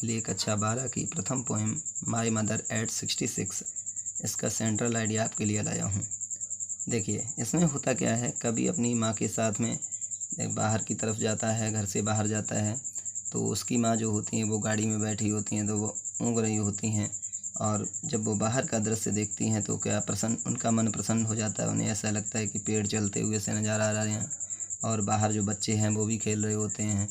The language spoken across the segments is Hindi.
लिए कक्षा 12 की प्रथम पोएम माय मदर एट 66 इसका सेंट्रल आइडिया आपके लिए लाया हूँ। देखिए, इसमें होता क्या है, कभी अपनी माँ के साथ में बाहर की तरफ जाता है, घर से बाहर जाता है, तो उसकी माँ जो होती हैं वो गाड़ी में बैठी होती हैं, तो वो ऊँघ रही होती हैं और जब वो बाहर का दृश्य देखती हैं तो क्या उनका मन प्रसन्न हो जाता है। उन्हें ऐसा लगता है कि पेड़ चलते हुए से नज़र आ रहे हैं और बाहर जो बच्चे हैं वो भी खेल रहे होते हैं।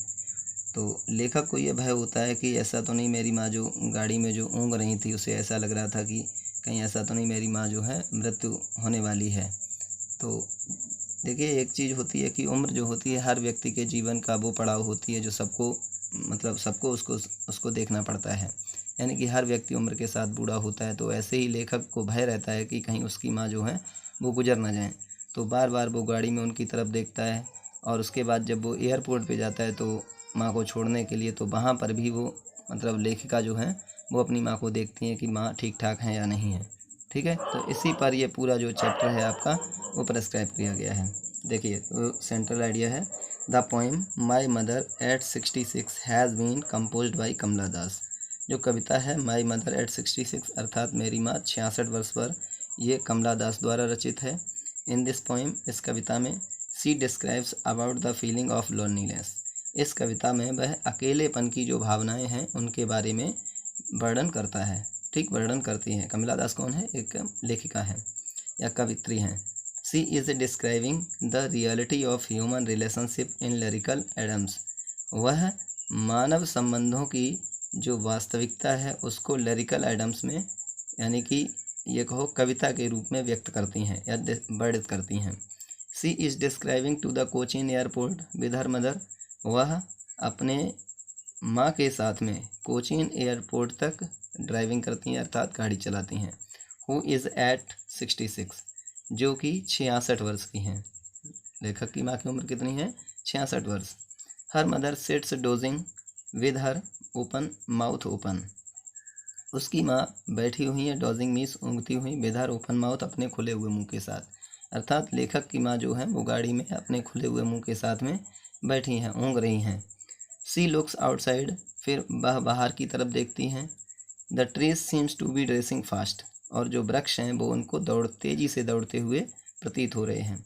तो लेखक को ये भय होता है कि ऐसा तो नहीं मेरी माँ जो गाड़ी में जो ऊँघ रही थी, उसे ऐसा लग रहा था कि कहीं ऐसा तो नहीं मेरी माँ जो है मृत्यु होने वाली है। तो देखिए, एक चीज़ होती है कि उम्र जो होती है हर व्यक्ति के जीवन का वो पड़ाव होती है जो सबको उसको देखना पड़ता है। यानी कि हर व्यक्ति उम्र के साथ बूढ़ा होता है, तो ऐसे ही लेखक को भय रहता है कि कहीं उसकी माँ जो है वो गुजर ना जाएँ। तो बार बार वो गाड़ी में उनकी तरफ देखता है और उसके बाद जब वो एयरपोर्ट पे जाता है तो माँ को छोड़ने के लिए, तो वहाँ पर भी वो लेखिका जो है वो अपनी माँ को देखती हैं कि माँ ठीक ठाक हैं या नहीं है। ठीक है, तो इसी पर ये पूरा जो चैप्टर है आपका वो प्रेस्क्राइब किया गया है। देखिए, वो सेंट्रल आइडिया है, the poem My Mother at 66 has been composed by Kamala Das. जो कविता है माई मदर एट 66 अर्थात मेरी माँ 66 वर्ष पर, ये कमला दास द्वारा रचित है। इन दिस पोएम, इस कविता में she describes about the feeling of loneliness. इस कविता में वह अकेलेपन की जो भावनाएं हैं उनके बारे में वर्णन करता है। ठीक, वर्णन करती है। कमला दास कौन है? एक लेखिका है या कवित्री हैं। She is describing the reality of human relationship in lyrical idioms. वह मानव संबंधों की जो वास्तविकता है उसको लिरिकल एडम्स में, यानी कि ये कहो कविता के रूप में व्यक्त करती हैं या वर्णित करती हैं। She is describing to the Cochin airport with her mother. वह अपने माँ के साथ में कोचीन एयरपोर्ट तक ड्राइविंग करती हैं अर्थात गाड़ी चलाती हैं। हु इज़ एट 66, जो कि 66 वर्ष की हैं। लेखक की माँ की उम्र कितनी है? 66 वर्ष। Her mother sits dozing with her open mouth open. उसकी माँ बैठी हुई है, डोजिंग मीन्स ऊँघती हुई, विद हर ओपन माउथ अपने खुले हुए मुंह के साथ। अर्थात लेखक की माँ जो है वो गाड़ी में अपने खुले हुए मुंह के साथ में बैठी हैं, ऊँघ रही हैं। सी लुक्स आउटसाइड, फिर वह बाहर की तरफ देखती हैं। The trees seems to be racing fast, और जो वृक्ष हैं वो उनको तेज़ी से दौड़ते हुए प्रतीत हो रहे हैं।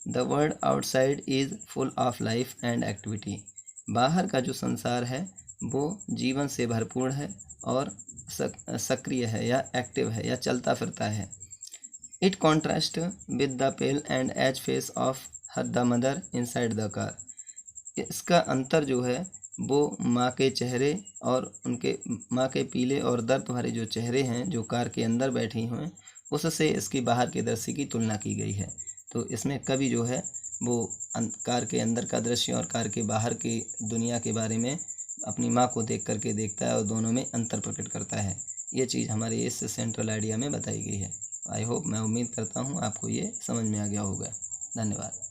The world outside is full of life and activity. बाहर का जो संसार है वो जीवन से भरपूर है और सक्रिय है या एक्टिव है या चलता फिरता है। It contrast with the pale and aged face of her the mother inside the car. इसका अंतर जो है वो माँ के चेहरे और उनके माँ के पीले और दर्द भरे जो चेहरे हैं जो कार के अंदर बैठी हुए हैं, उससे इसकी बाहर के दृश्य की तुलना की गई है। तो इसमें कवि जो है वो कार के अंदर का दृश्य और कार के बाहर की दुनिया के बारे में अपनी माँ को देख करके देखता है और दोनों में अंतर प्रकट करता है। ये चीज़ हमारे इस सेंट्रल आइडिया में बताई गई है। आई होप, मैं उम्मीद करता हूँ आपको ये समझ में आ गया होगा। धन्यवाद।